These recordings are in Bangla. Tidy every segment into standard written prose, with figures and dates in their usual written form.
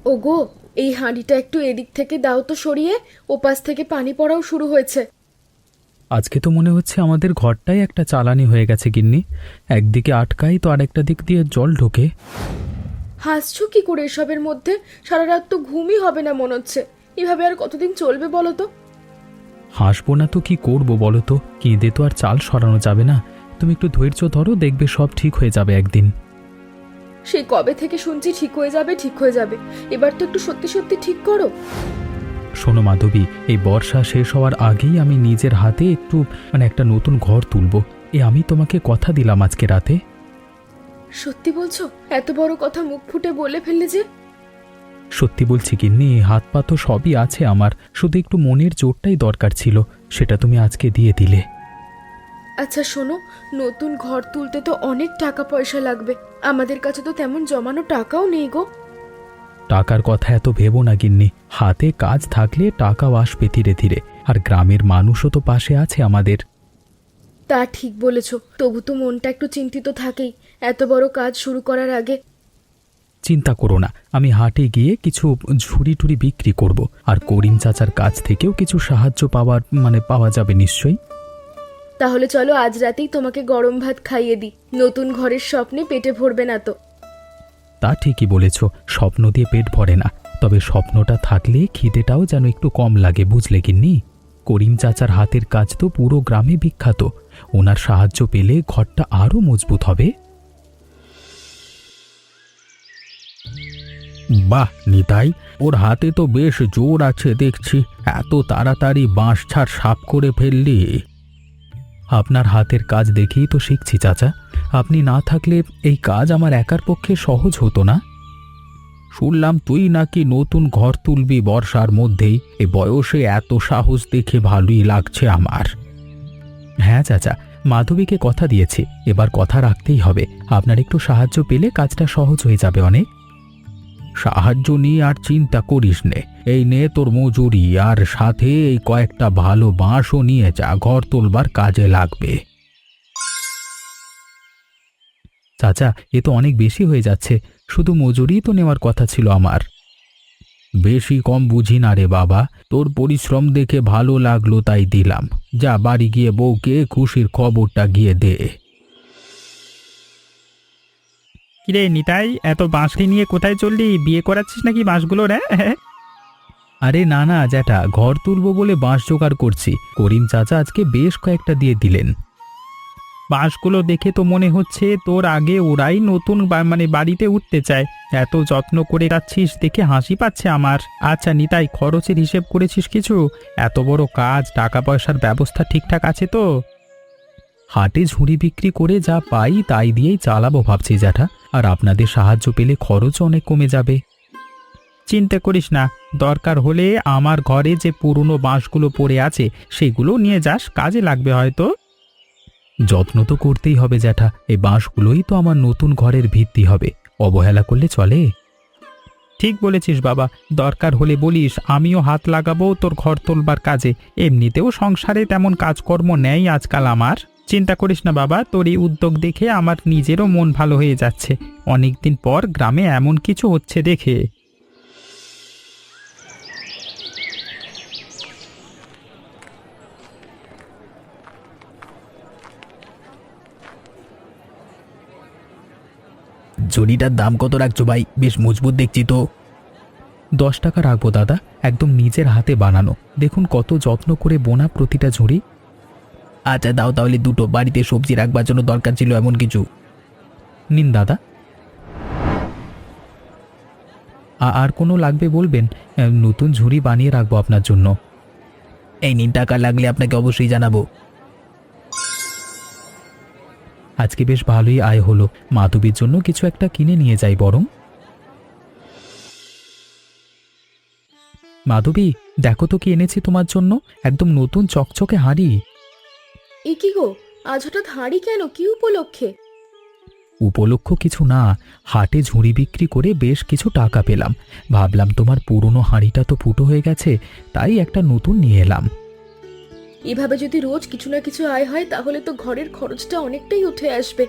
ওগো, এই হাঁড়িটা একটু এদিক থেকে দাও তো সরিয়ে, ওপাশ থেকে পানি পড়াও শুরু হয়েছে। আজকে তো মনে হচ্ছে আমাদের ঘরটাই একটা চালানি হয়ে গেছে গিন্নি। একদিকে আটকাই তো আরেকটা দিক দিয়ে জল ঢোকে। হাসছো কি করে এসবের মধ্যে? সারা রাত তো ঘুমই হবে না মনে হচ্ছে। এভাবে আর কতদিন চলবে বলো তো? হাসবো না তো কি করব বলো তো, কেঁদে তো আর চাল সরানো যাবে না। তুমি একটু ধৈর্য ধরো, দেখবে সব ঠিক হয়ে যাবে একদিন। সেই কবে থেকে শুনছি ঠিক হয়ে যাবে ঠিক হয়ে যাবে। এবার তো একটু সত্যি সত্যি ঠিক করো। শোনো মাধবী, এই বর্ষা শেষ হওয়ার আগেই আমি নিজের হাতে একটু একটা নতুন ঘর তুলব। আমি তোমাকে কথা দিলাম আজকে রাতে। সত্যি বলছো? এত বড় কথা মুখ ফুটে বলে ফেললে যে। সত্যি বলছি গিন্নি, হাত পা তো সবই আছে আমার, শুধু একটু মনের জোরটাই দরকার ছিল, সেটা তুমি আজকে দিয়ে দিলে। আচ্ছা শোনো, নতুন ঘর তুলতে তো অনেক টাকা পয়সা লাগবে। আমাদের কাছে তো তেমন জমানো টাকাও নেই গো। টাকার কথা এত ভেবো না গিন্নি, হাতে কাজ থাকলে টাকাও আসবে ধীরে ধীরে। আর গ্রামের মানুষও তো পাশে আছে আমাদের। তা ঠিক বলেছো, তবু তো মনটা একটু চিন্তিত থাকেই এত বড় কাজ শুরু করার আগে। চিন্তা করো না, আমি হাটে গিয়ে কিছু ঝুড়ি টুড়ি বিক্রি করব, আর করিম চাচার কাছ থেকেও কিছু সাহায্য পাওয়া যাবে নিশ্চয়ই। তাহলে চলো আজ রাতেই তোমাকে গরম ভাত খাইয়ে দিই। নতুন ঘরের স্বপ্নে পেটে ভরবে না তো? তা ঠিকই বলেছ, স্বপ্ন দিয়ে পেট ভরে না, তবে স্বপ্নটা থাকলে খিদেটাও যেন একটু কম লাগে, বুঝলে গিন্নি? করিম চাচার হাতের কাজ তো পুরো গ্রামে বিখ্যাত, ওনার সাহায্য পেলে ঘরটা আরও মজবুত হবে। বাহ নিতাই, ওর হাতে তো বেশ জোর আছে দেখছি, এত তাড়াতাড়ি বাঁশ ছাড় সাফ করে ফেললি। আপনার হাতের কাজ দেখেই তো শিখছি চাচা, আপনি না থাকলে এই কাজ আমার একার পক্ষে সহজ হতো না। শুনলাম তুই নাকি নতুন ঘর তুলবি বর্ষার মধ্যেই, এ বয়সে এত সাহস দেখে ভালোই লাগছে আমার। হ্যাঁ চাচা, মাধবীকে কথা দিয়েছি, এবার কথা রাখতেই হবে। আপনার একটু সাহায্য পেলে কাজটা সহজ হয়ে যাবে অনেক। সাহায্য নিয়ে আর চিন্তা করিস নে, এই নে তোর মজুরি, আর সাথে এই কয়েকটা ভালো বাঁশও নিয়ে যা, ঘর তোলবার কাজে লাগবে। চাচা, এ তো অনেক বেশি হয়ে যাচ্ছে, শুধু মজুরি তো নেওয়ার কথা ছিল আমার। বেশি কম বুঝি না রে বাবা, তোর পরিশ্রম দেখে ভালো লাগলো তাই দিলাম। যা বাড়ি গিয়ে বউকে খুশির খবরটা গিয়ে দে। কিরে নিতাই, এত বাঁশটি নিয়ে কোথায় চললি? বিয়ে করাচ্ছিস নাকি বাঁশগুলো রে? আরে না না জ্যাঠা, ঘর তুলবো বলে বাঁশ জোগাড় করছি, করিম চাচা আজকে বেশ কয়েকটা দিয়ে দিলেন। বাঁশগুলো দেখে তো মনে হচ্ছে তোর আগে ওরাই নতুন বাড়িতে উঠতে চায়। এত যত্ন করে যাচ্ছিস দেখে হাসি পাচ্ছে আমার। আচ্ছা নিতাই, খরচের হিসেব করেছিস কিছু? এত বড় কাজ, টাকা পয়সার ব্যবস্থা ঠিকঠাক আছে তো? হাটে ঝুড়ি বিক্রি করে যা পাই তাই দিয়েই চালাবো ভাবছি জ্যাঠা, আর আপনাদের সাহায্য পেলে খরচ অনেক কমে যাবে। চিন্তা করিস না, দরকার হলে আমার ঘরে যে পুরনো বাঁশগুলো পড়ে আছে সেগুলো নিয়ে যাস, কাজে লাগবে হয়তো। যত্ন তো করতেই হবে জ্যাঠা, এই বাঁশগুলোই তো আমার নতুন ঘরের ভিত্তি হবে, অবহেলা করলে চলে? ঠিক বলেছিস বাবা, দরকার হলে বলিস, আমিও হাত লাগাবো তোর ঘর তোলবার কাজে। এমনিতেও সংসারে তেমন কাজকর্ম নেই আজকাল আমার। চিন্তা করিস না বাবা, তোর এই উদ্যোগ দেখে আমার নিজেরও মন ভালো হয়ে যাচ্ছে। অনেকদিন পর গ্রামে এমন কিছু হচ্ছে দেখে। ঝুড়িটার দাম কত রাখছো ভাই? বেশ মজবুত দেখছি তো। 10 টাকা রাখবো দাদা, একদম নিজের হাতে বানানো, দেখুন কত যত্ন করে বোনা প্রতিটা ঝুড়ি। আচ্ছা দাও তাহলে দুটো, বাড়িতে সবজি রাখবার জন্য দরকার ছিল এমন কিছু। নিন দাদা। আর কোনো লাগবে বলবেন, নতুন ঝুড়ি বানিয়ে রাখবো আপনার জন্য। এই নিন, টাকা লাগলে আপনাকে অবশ্যই জানাবো। আজকে বেশ ভালোই আয় হলো, মাধবীর জন্য কিছু একটা কিনে নিয়ে যাই বরং। মাধবী, দেখো তো কি এনেছি তোমার জন্য, একদম নতুন চকচকে হাঁড়ি। এ কি গো, আজ হঠাৎ হাঁড়ি কেন? কি উপলক্ষে? উপলক্ষ কিছু না, হাটে ঝুড়ি বিক্রি করে বেশ কিছু টাকা পেলাম, ভাবলাম তোমার পুরনো হাঁড়িটা তো ফুটো হয়ে গেছে, তাই একটা নতুন নিয়ে এলাম। এভাবে যদি রোজ কিছু না কিছু আয় হয় তাহলে তো ঘরের খরচটা অনেকটাই উঠে আসবে।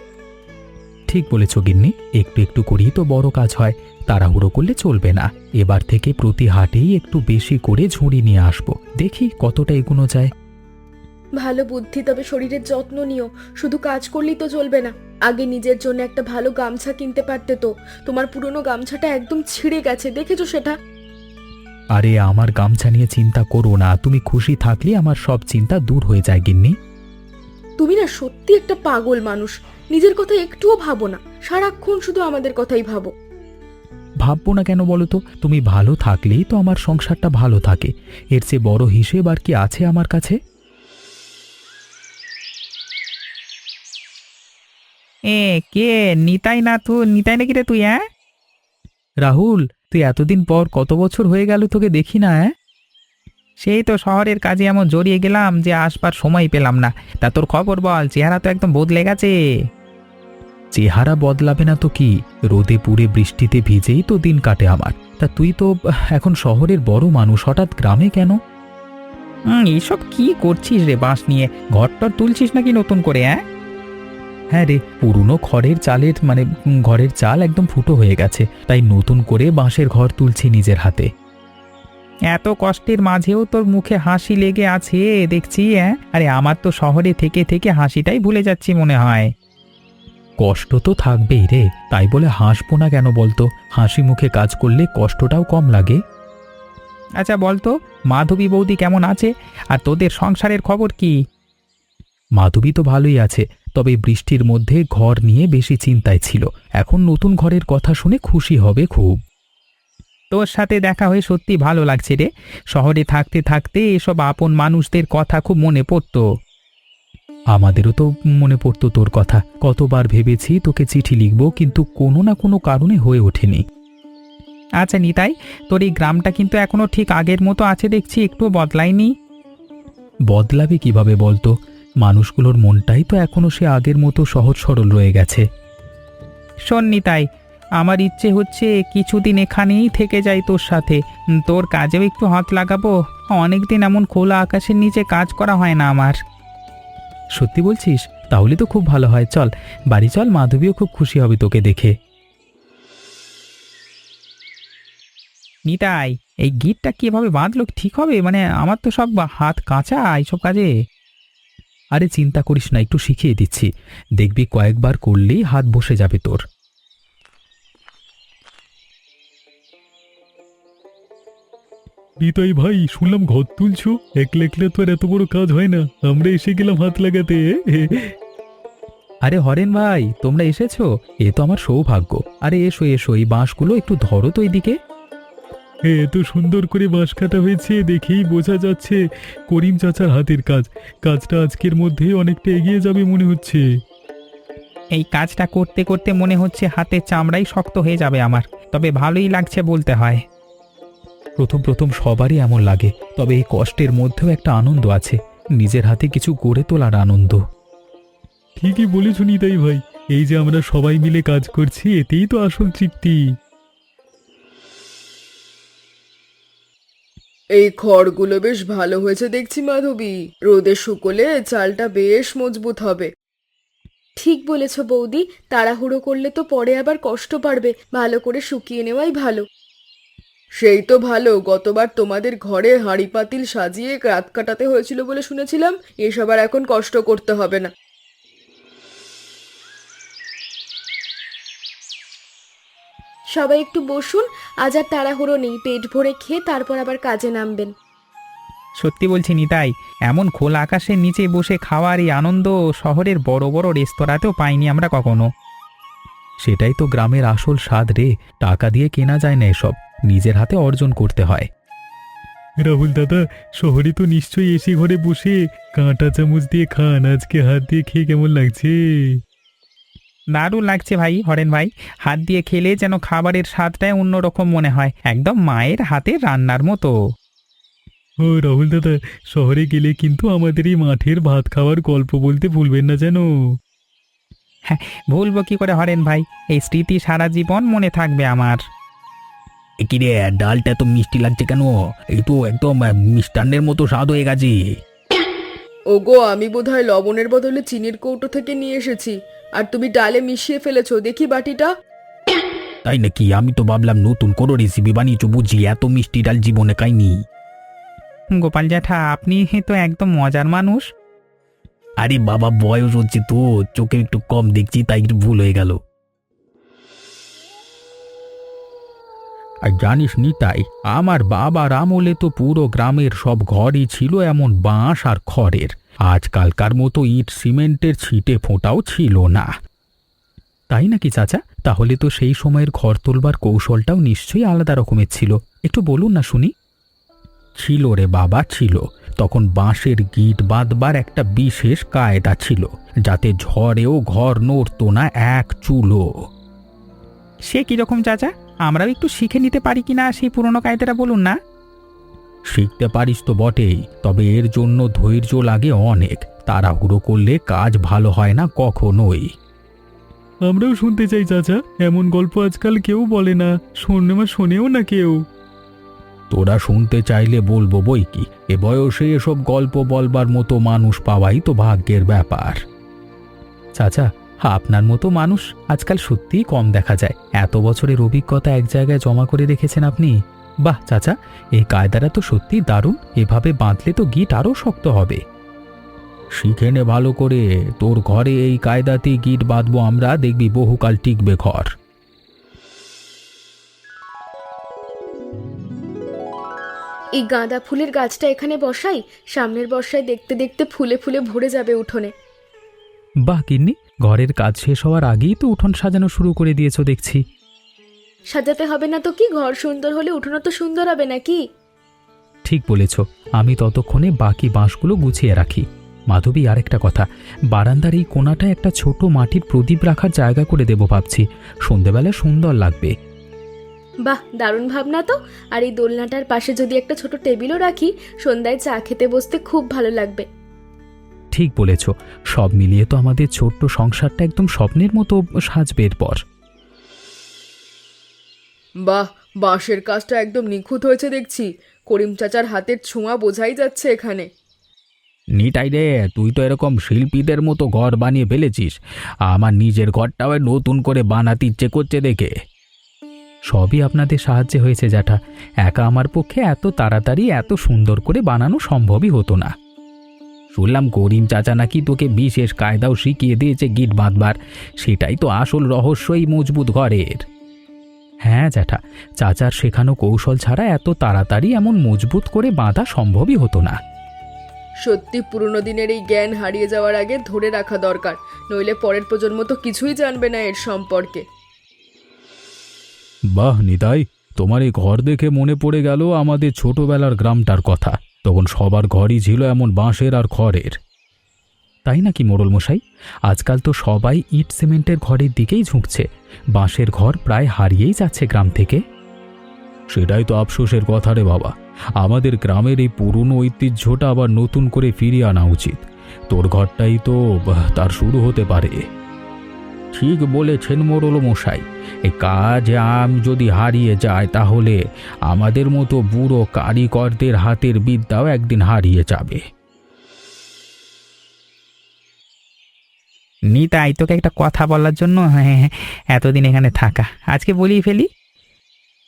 ঠিক বলেছ গিন্নি, একটু একটু করেই তো বড় কাজ হয়। তাড়াহুড়ো করলে চলবে না। এবার থেকে প্রতি হাটেই একটু বেশি করে ঝুড়ি নিয়ে আসবো, দেখি কতটা এগোনো যায়। ভালো বুদ্ধি, তবে শরীরের যত্ন নিও। শুধু কাজ করলেই তো চলবে না, আগে নিজের জন্য একটা ভালো গামছা কিনতে পারতে তো। তোমার পুরনো গামছাটা একদম ছিঁড়ে গেছে, দেখেছো সেটা? আরে আমার গামছা নিয়ে চিন্তা করো না, তুমি খুশি থাকলে আমার সব চিন্তা দূর হয়ে যায় গিন্নি। তুমি না সত্যি একটা পাগল মানুষ, নিজের কথা একটুও ভাবো না, সারাক্ষণ শুধু আমাদের কথাই ভাবো। ভাববো না কেন বলো তো? তুমি ভালো থাকলেই তো আমার সংসারটা ভালো থাকে। এর চেয়ে বড় হিসেব আর কি আছে আমার কাছে? এ কে? নিতাই না তুই? নিতাই নাকি রে তুই? হ্যাঁ, রাহুল, তুই এতদিন পর, কত বছর হয়ে গেল তোকে দেখি না। সেই তো শহরের কাজে এমন জড়িয়ে গেলাম যে আসবার সময় পেলাম না। তা তোর খবর বল, চেহারা তো একদম বদলে গেছে। চেহারা বদলাবে না তো কি, রোদে পুড়ে বৃষ্টিতে ভিজেই তো দিন কাটে আমার। তা তুই তো এখন শহরের বড় মানুষ, হঠাৎ গ্রামে কেন? এইসব কি করছিস রে বাঁশ নিয়ে? ঘরটর তুলছিস নাকি নতুন করে? হ্যাঁ রে, পুরনো খড়ের চালের ঘরের চাল একদম ফুটো হয়ে গেছে, তাই নতুন করে বাঁশের ঘর তুলছি নিজের হাতে। এত কষ্টের মাঝেও তোর মুখে হাসি লেগে আছে দেখছি। আরে আমার তো শহরে থেকে থেকে হাসিটাই ভুলে যাচ্ছি মনে হয়। কষ্ট তো থাকবেই রে, তাই বলে হাসবো না কেন বলতো? হাসি মুখে কাজ করলে কষ্টটাও কম লাগে। আচ্ছা বলতো, মাধবী বৌদি কেমন আছে? আর তোদের সংসারের খবর কি? মাধবী তো ভালোই আছে, তবে বৃষ্টির মধ্যে ঘর নিয়ে বেশি চিন্তায় ছিল। এখন নতুন ঘরের কথা শুনে খুশি হবে খুব। তোর সাথে দেখা হয়ে সত্যি ভালো লাগছে রে। শহরে থাকতে থাকতে এসব আপন মানুষদের কথা খুব মনে পড়তো। আমাদেরও তো মনে পড়তো তোর কথা। কতবার ভেবেছি তোকে চিঠি লিখবো, কিন্তু কোনো না কোনো কারণে হয়ে ওঠেনি। আচ্ছা নিতাই, তোর এই গ্রামটা কিন্তু এখনো ঠিক আগের মতো আছে দেখছি, একটু বদলায়নি। বদলাবে কিভাবে বলতো? মানুষগুলোর মনটাই তো এখনো সে আগের মতো সহজ সরল রয়ে গেছে। শোন নিতাই, আমার ইচ্ছে হচ্ছে কিছুদিন এখানেই থেকে যাই তোর সাথে। তোর কাজেও একটু হাত লাগাবো। অনেকদিন এমন খোলা আকাশের নিচে কাজ করা হয় না আমার। সত্যি বলছিস? তাহলে তো খুব ভালো হয়, চল বাড়ি চল, মাধবীও খুব খুশি হবে তোকে দেখে। নিতাই, এই গিটটা কিভাবে বাঁধলো ঠিক হবে? মানে আমার তো সব হাত কাঁচা এইসব কাজে। আরে চিন্তা করিস না, একটু শিখিয়ে দিচ্ছি, দেখবি কয়েকবার করলেই হাত বসে যাবে তোর। নিতাই ভাই, শুনলাম ঘর তুলছো। একলা একলা তো আর এত বড় কাজ হয় না, আমরা এসে গেলাম হাত লাগাতে। আরে হরেন ভাই, তোমরা এসেছো, এ তো আমার সৌভাগ্য। আরে এসো এসো, এই বাঁশগুলো একটু ধরো তো এইদিকে। এত সুন্দর করে বাঁশ কাটা হয়েছে, দেখেই বোঝা যাচ্ছে করিম চাচার হাতের কাজ। কাজটা আজকের মধ্যে অনেকটা এগিয়ে যাবে মনে হচ্ছে। এই কাজটা করতে করতে মনে হচ্ছে হাতের চামড়াই শক্ত হয়ে যাবে আমার। তবে ভালোই লাগছে বলতে হয়। প্রথম প্রথম সবারই এমন লাগে, তবে এই কষ্টের মধ্যেও একটা আনন্দ আছে, নিজের হাতে কিছু গড়ে তোলার আনন্দ। ঠিকই বলেছ নিতাই ভাই, এই যে আমরা সবাই মিলে কাজ করছি, এতেই তো আসল তৃপ্তি। এই খড়গুলো বেশ ভালো হয়েছে দেখছি মাধবী, রোদে শুকোলে চালটা বেশ মজবুত হবে। ঠিক বলেছ বৌদি, তাড়াহুড়ো করলে তো পরে আবার কষ্ট পারবে, ভালো করে শুকিয়ে নেওয়াই ভালো। সেই তো ভালো, গতবার তোমাদের ঘরে হাঁড়ি পাতিল সাজিয়ে রাত কাটাতে হয়েছিল বলে শুনেছিলাম, এসব আর এখন কষ্ট করতে হবে না। সবাই একটু বসুন, আজ আর তাড়াহুড়ো নেই, পেট ভরে খেয়ে তারপর আবার কাজে নামবেন। সত্যি বলছি নিতাই, এমন খোলা আকাশের নিচে বসে খাওয়ার এই আনন্দ শহরের বড় বড় রেস্তোরাঁতেও পাইনি আমরা কখনো। সেটাই তো গ্রামের আসল স্বাদ রে, টাকা দিয়ে কেনা যায় না, এসব নিজের হাতে অর্জন করতে হয়। রাহুল দাদা, শহরে তো নিশ্চয়ই এসি ঘরে বসে কাঁটা চামচ দিয়ে খান, আজকে হাত দিয়ে খেয়ে কেমন লাগছে? দারুণ লাগছে ভাই হরেন ভাই। হাত দিয়ে খেলে যেন খাবারের স্বাদটাই অন্যরকম মনে হয়, একদম মায়ের হাতের রান্নার মতো। ও রাহুল দাদা, শহরে গেলে কিন্তু আমাদের এই মাঠের ভাত খাওয়ার গল্প বলতে ভুলবেন না যেন। ভুলবো কি করে হরেন ভাই, এই স্মৃতি সারা জীবন মনে থাকবে আমার। কিরে, ডালটা তো মিষ্টি লাগছে কেন? এই তো একদম মিষ্টান্নের মতো স্বাদ হয়ে গেছে। ওগো, আমি বোধহয় লবণের বদলে চিনির কৌটো থেকে নিয়ে এসেছি, আর তুমি ডালে মিশিয়ে ফেলেছো, দেখি বাটিটা। তাই নাকি? আমি তো ভাবলাম নতুন কোনো রেসিপি বানিয়েছো বুঝি, এত মিষ্টি ডাল জীবনে খাইনি। গোপাল জ্যাঠা, আপনি তো একদম মজার মানুষ। আরে বাবা, বয়স হচ্ছে তো, চোখে একটু কম দেখছি, তাই একটু ভুল হয়ে গেল। আর জানিস নিতাই, আমার বাবার আমলে তো পুরো গ্রামের সব ঘরই ছিল এমন বাঁশ আর খড়ের। আজকালকার মতো ইট সিমেন্টের ছিটে ফোঁটাও ছিল না। তাই নাকি চাচা? তাহলে তো সেই সময়ের ঘর তোলবার কৌশলটাও নিশ্চয়ই আলাদা রকমের ছিল। একটু বলুন না শুনি। ছিল রে বাবা, ছিল। তখন বাঁশের গিট বাঁধবার একটা বিশেষ কায়দা ছিল, যাতে ঝড়েও ঘর নড়তো না এক চুলো। সে কিরকম চাচা? আমরাও একটু শিখে নিতে পারি কিনা সেই পুরনো কায়দাটা বলুন না। শিখতে পারিস তো বটেই, তবে এর জন্য ধৈর্য লাগে অনেক। তাড়াহুড়ো করলে কাজ ভালো হয় না কখনোই। আমরাও শুনতে চাই চাচা, এমন গল্প আজকাল কেউ বলে না, শোনেও না কেউ। তোরা শুনতে চাইলে বলবো বই কি, এ বয়সে এসব গল্প বলবার মতো মানুষ পাওয়াই তো ভাগ্যের ব্যাপার। চাচা, আপনার মতো মানুষ আজকাল সত্যিই কম দেখা যায়। এত বছরের অভিজ্ঞতা এক জায়গায় জমা করে রেখেছেন আপনি। বাহ চাচা, এই কায়দাটা তো সত্যিই দারুণ। এভাবে বাঁধলে তো গিট আরও শক্ত হবে। শিখে নে ভালো করে, তোর ঘরে এই কায়দাতেই গিট বাঁধবো আমরা, দেখবি বহুকাল টিকবে ঘর। এই গাঁদা ফুলের গাছটা এখানে বসাই, সামনের বর্ষায় দেখতে দেখতে ফুলে ফুলে ভরে যাবে উঠোনে। বাহ গিন্নি, ঘরের কাজ শেষ হওয়ার আগেই তো উঠোন সাজানো শুরু করে দিয়েছো দেখছি। সাজাতে হবে না তো কি, ঘর সুন্দর হলে উঠোনও তো সুন্দর হবে নাকি? ঠিক বলেছ, আমি ততক্ষণে বাকি বাঁশগুলো গুছিয়ে রাখি। মাধবী, আরেকটা কথা, বারান্দার এই কোণাটায় একটা ছোট মাটির প্রদীপ রাখার জায়গা করে দেবো ভাবছি। সন্ধেবেলায় সুন্দর লাগবে। বাহ, দারুণ ভাবনা তো। আর এই দোলনাটার পাশে যদি একটা ছোট টেবিলও রাখি, সন্ধ্যায় চা খেতে বসতে খুব ভালো লাগবে। ঠিক বলেছ, সব মিলিয়ে তো আমাদের ছোট্ট সংসারটা একদম স্বপ্নের মতো সাজবে এরপর। বাহ, বাঁশের কাজটা একদম নিখুঁত হয়েছে দেখছি। করিম চাচার হাতের ছোঁয়া বোঝাই যাচ্ছে এখানে। নিতাই রে, তুই তো এরকম শিল্পীদের মতো ঘর বানিয়ে ফেলেছিস। আমার নিজের ঘরটাও নতুন করে বানাতে ইচ্ছে করছে দেখে। সবই আপনাদের সাহায্যে হয়েছে জ্যাঠা। একা আমার পক্ষে এত তাড়াতাড়ি এত সুন্দর করে বানানো সম্ভবই হতো না। শুনলাম করিম চাচা নাকি তোকে বিশেষ কায়দাও শিখিয়ে দিয়েছে গিট বাঁধবার। সেটাই তো আসল রহস্য এই মজবুত ঘরের। হ্যাঁ জ্যাঠা, চাচার শেখানো কৌশল ছাড়া এত তাড়াতাড়ি এমন মজবুত করে বাঁধা সম্ভবই হতো না। সত্যি পুরনো দিনের এই জ্ঞান হারিয়ে যাওয়ার আগে ধরে রাখা দরকার, নইলে পরের প্রজন্ম তো কিছুই জানবে না এর সম্পর্কে। বাহ নিতাই, তোমার এই ঘর দেখে মনে পড়ে গেল আমাদের ছোটবেলার গ্রামটার কথা। তখন সবার ঘরই ছিল এমন বাঁশের আর খড়ের। তাই নাকি মোড়ল মশাই? আজকাল তো সবাই ইট সিমেন্টের ঘরের দিকেই ঝুঁকছে। বাঁশের ঘর প্রায় হারিয়েই যাচ্ছে গ্রাম থেকে। সেটাই তো আফসোসের কথা রে বাবা। আমাদের গ্রামের এই পুরনো ঐতিহ্যটা আবার নতুন করে ফিরিয়ে আনা উচিত। তোর ঘরটাই তো তার শুরু হতে পারে। ঠিক বলেছেন মোড়ল মশাই, এই কাজ যদি হারিয়ে যায় তাহলে আমাদের মতো বুড়ো কারিগরদের হাতের বিদ্যাও একদিন হারিয়ে যাবে। নিতাই, তোকে একটা কথা বলার জন্য এতদিন এখানে থাকা, আজকে বলেই ফেলি।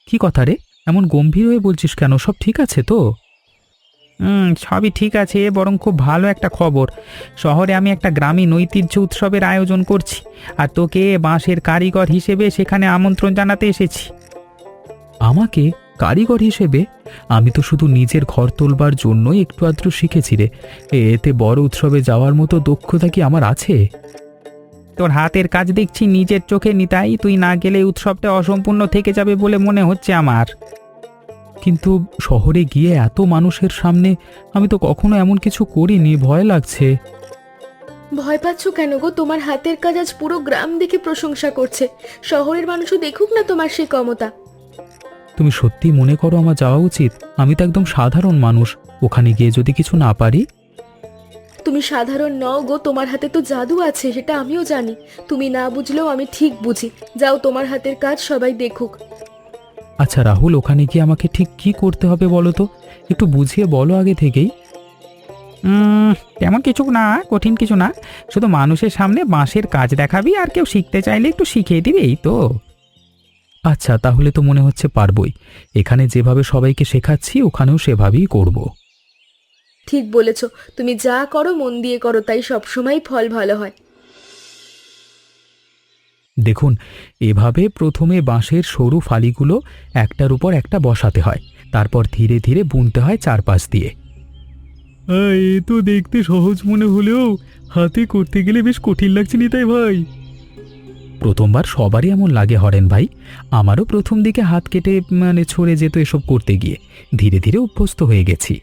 কি কথা রে? এমন গম্ভীর হয়ে বলছিস কেন? সব ঠিক আছে তো? সবই ঠিক আছে, বরং খুব ভালো একটা খবর। শহরে আমি একটা গ্রামীণ ঐতিহ্য উৎসবের আয়োজন করছি, আর তোকে বাঁশের কারিগর হিসেবে সেখানে আমন্ত্রণ জানাতে এসেছি। আমাকে কারিগর হিসেবে? আমি তো শুধু নিজের ঘর তোলবার জন্যই একটু আধটু শিখেছি রে। এতে বড় উৎসবে যাওয়ার মতো দক্ষতা কি আমার আছে? তোর হাতের কাজ দেখছি নিজের চোখে নিতাই, তুই না গেলে উৎসবটা অসম্পূর্ণ থেকে যাবে বলে মনে হচ্ছে আমার। কিন্তু শহরে গিয়ে এত মানুষের সামনে আমি তো কখনো এমন কিছু করিনি, ভয় লাগছে। ভয় পাচ্ছ কেন গো? তোমার হাতের কাজ আজ পুরো গ্রাম দেখে প্রশংসা করছে। শহরের মানুষও দেখুক না তোমার সেই ক্ষমতা। তুমি সত্যি মনে করো আমার যাওয়া উচিত? আমি তো একদম সাধারণ মানুষ, ওখানে গিয়ে যদি কিছু না পারি? তুমি সাধারণ নও গো, তোমার হাতে তো জাদু আছে, সেটা আমিও জানি। তুমি না বুঝলেও আমি ঠিক বুঝি। যাও, তোমার হাতের কাজ সবাই দেখুক। আচ্ছা রাহুল, ওখানে গিয়ে আমাকে ঠিক কি করতে হবে বলো তো? একটু বুঝিয়ে বলো আগে থেকেই। তেমন কিছু না, কঠিন কিছু না, শুধু মানুষের সামনে বাঁশের কাজ দেখাবি আর কেউ শিখতে চাইলে একটু শিখিয়ে দিবি এই তো। আচ্ছা, তাহলে তো মনে হচ্ছে পারবই। এখানে যেভাবে সবাইকে শেখাচ্ছি ওখানেও সেভাবেই করব। ঠিক বলেছ, তুমি যা করো মন দিয়ে করো, তাই সবসময় ফল ভালো হয়। দেখুন, এভাবে প্রথমে বাঁশের সরু ফালিগুলো একটার উপর একটা বসাতে হয়, তারপর ধীরে ধীরে বুনতে হয় চারপাশ দিয়ে। এ তো দেখতে সহজ মনে হলেও হাতে করতে গেলে বেশ কঠিন লাগছে নিতাই ভাই। প্রথমবার সবারই এমন লাগে হরেন ভাই, আমারও প্রথম দিকে হাত কেটে ছড়ে যেত এসব করতে গিয়ে। ধীরে ধীরে অভ্যস্ত হয়ে গেছি।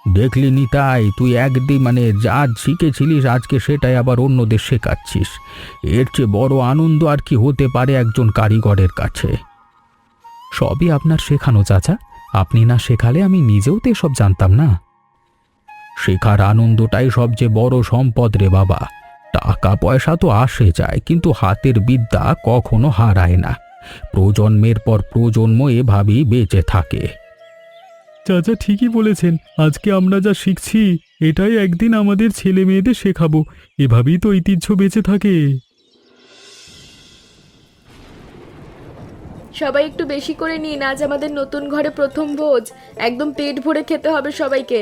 দেখলি নিতাই, তুই একদিন যা শিখেছিলিস আজকে সেটাই আবার অন্যদের শেখাচ্ছিস। এর চেয়ে বড় আনন্দ আর কি হতে পারে একজন কারিগরের কাছে। সবই আপনার শেখানো চাচা, আপনি না শেখালে আমি নিজেও তো এসব জানতাম না। শেখার আনন্দটাই সবচেয়ে বড় সম্পদ রে বাবা। টাকা পয়সা তো আসে যায়, কিন্তু হাতের বিদ্যা কখনো হারায় না। প্রজন্মের পর প্রজন্ম এভাবেই বেঁচে থাকে। চাচা ঠিকই বলেছেন, আজকে আমরা যা শিখছি এটাই একদিন আমাদের ছেলে মেয়েদের শেখাবো। এভাবেই তো ঐতিহ্য বেঁচে থাকে। সবাই একটু বেশি করে নিন, আজ আমাদের নতুন ঘরে প্রথম ভোজ, একদম পেট ভরে খেতে হবে সবাইকে।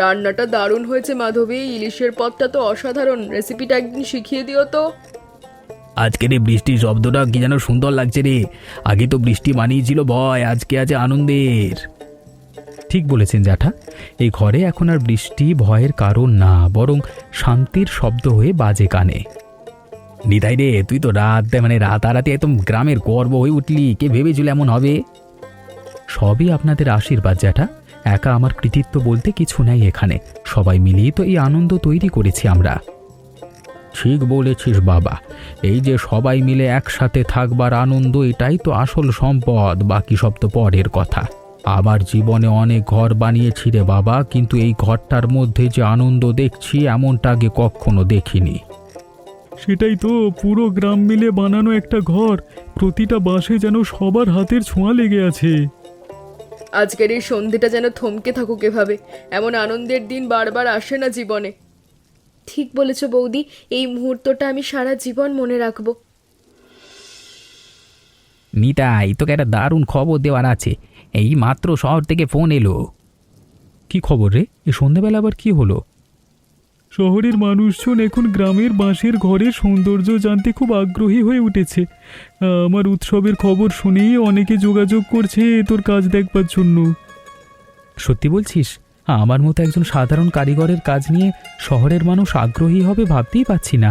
রান্নাটা দারুণ হয়েছে মাধবী, ইলিশের পদটা তো অসাধারণ, রেসিপিটা একদিন শিখিয়ে দিও তো। আজকের এই বৃষ্টির শব্দটা কি যেন সুন্দর লাগছে রে। আগে তো বৃষ্টি মানিয়েছিল ভয়, আজকে আছে আনন্দের। ঠিক বলেছেন জ্যাঠা, এই ঘরে এখন আর বৃষ্টি ভয়ের কারণ না, বরং শান্তির শব্দ হয়ে বাজে কানে। নিতাই রে, তুই তো রাতারাতি একদম গ্রামের গর্ব হয়ে উঠলি। কে ভেবেছিল এমন হবে? সবই আপনাদের আশীর্বাদ জ্যাঠা, একা আমার কৃতিত্ব বলতে কিছু নেই এখানে। সবাই মিলেই তো এই আনন্দ তৈরি করেছি আমরা। ঠিক বলেছিস বাবা, এই যে সবাই মিলে একসাথে থাকবার আনন্দ, এটাই তো আসল সম্পদ। বাকি সব তো পরের কথা। আমার জীবনে অনেক ঘর বানিয়েছি রে বাবা, কিন্তু এই ঘরটার মধ্যে যে আনন্দ দেখছি এমনটা আগে কখনো দেখিনি। সেটাই তো, পুরো গ্রাম মিলে বানানো একটা ঘর, প্রতিটা বাঁশে যেন সবার হাতের ছোঁয়া লেগে আছে। আজকের এই সন্ধেটা যেন থমকে থাকুক এভাবে, এমন আনন্দের দিন বারবার আসে না জীবনে। ঠিক বলেছ বৌদি, এই মুহূর্তটা আমি সারা জীবন মনে রাখবো। নিতাই, তোকে একটা দারুণ খবর দেওয়ার আছে। এই মাত্র শহর থেকে ফোন এলো। কি খবর রে? এই সন্ধেবেলা আবার কি হলো? শহরের মানুষজন এখন গ্রামের বাঁশের ঘরের সৌন্দর্য জানতে খুব আগ্রহী হয়ে উঠেছে। আমার উৎসবের খবর শুনেই অনেকে যোগাযোগ করছে তোর কাজ দেখবার জন্য। সত্যি বলছিস? আমার মতো একজন সাধারণ কারিগরের কাজ নিয়ে শহরের মানুষ আগ্রহী হবে ভাবতেই পাচ্ছি না।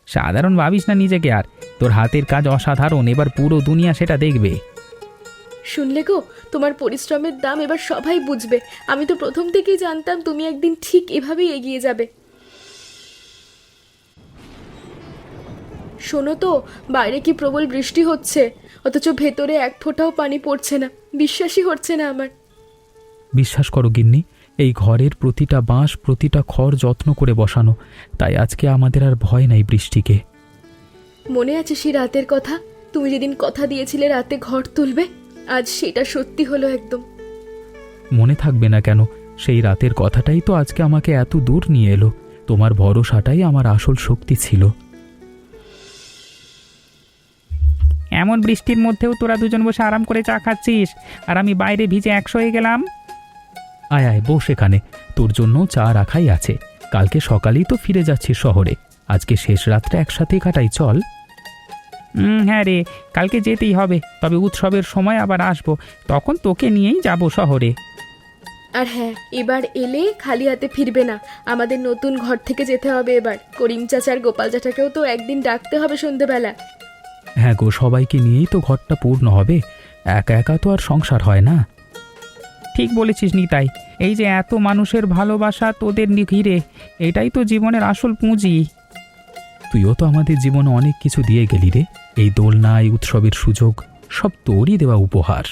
সাধারণ ভাবিস না নিজেকে, আর তোর হাতের কাজ অসাধারণ, এবার পুরো দুনিয়া সেটা দেখবে। শুনলে গো, তোমার পরিশ্রমের দাম এবার সবাই বুঝবে। আমি তো প্রথম থেকেই জানতাম তুমি একদিন ঠিক এভাবেই এগিয়ে যাবে। শোনো তো, বাইরে কি প্রবল বৃষ্টি হচ্ছে, অথচ ভেতরে এক ফোঁটাও পানি পড়ছে না। বিশ্বাসই হচ্ছে না আমার। বিশ্বাস করো গিন্নি, এই ঘরের প্রতিটা বাঁশ প্রতিটা খড় যত্ন করে বসানো, তাই আজকে আমাদের আর ভয় নাই বৃষ্টিকে। মনে আছে সেই রাতের কথা? তুমি যেদিন কথা দিয়েছিলে রাতে ঘর তুলবে, আজ সেটা সত্যি হলো একদম। মনে থাকবে না কেন? সেই রাতের কথাটাই তো আজকে আমাকে এত দূর নিয়ে এলো। তোমার ভরসাটাই আমার আসল শক্তি ছিল। এমন বৃষ্টির মধ্যেও তোরা দুজন বসে আরাম করে চা খাচ্ছিস, আর আমি বাইরে ভিজে 100 হয়ে গেলাম। আয় আয়, বস এখানে, তোর জন্য চা রাখাই আছে। কালকে সকালেই তো ফিরে যাচ্ছি শহরে, আজকে শেষ রাতটা একসাথে কাটাই, চল। হ্যাঁ রে, কালকে যেতেই হবে, তবে উৎসবের সময় আবার আসবো, তখন তোকে নিয়েই যাব শহরে। আর হ্যাঁ, এবার এলে খালি হাতে ফিরবে না, আমাদের নতুন ঘর থেকে যেতে হবে এবার। করিম চাচার গোপাল চাচাকেও তো একদিন ডাকতে হবে সন্ধেবেলা। হ্যাঁ গো, সবাইকে নিয়েই তো ঘরটা পূর্ণ হবে, একা একা তো আর সংসার হয় না। ঠিক বলেছিস নিতাই, এই যে এত মানুষের ভালোবাসা তোদের ঘিরে, এটাই তো জীবনের আসল পুঁজি। তুইও তো আমাদের জীবনে অনেক কিছু দিয়ে গেলি রে। এই দোলনা, এই উৎসবের সুযোগ, সব তোরই দেওয়া উপহার।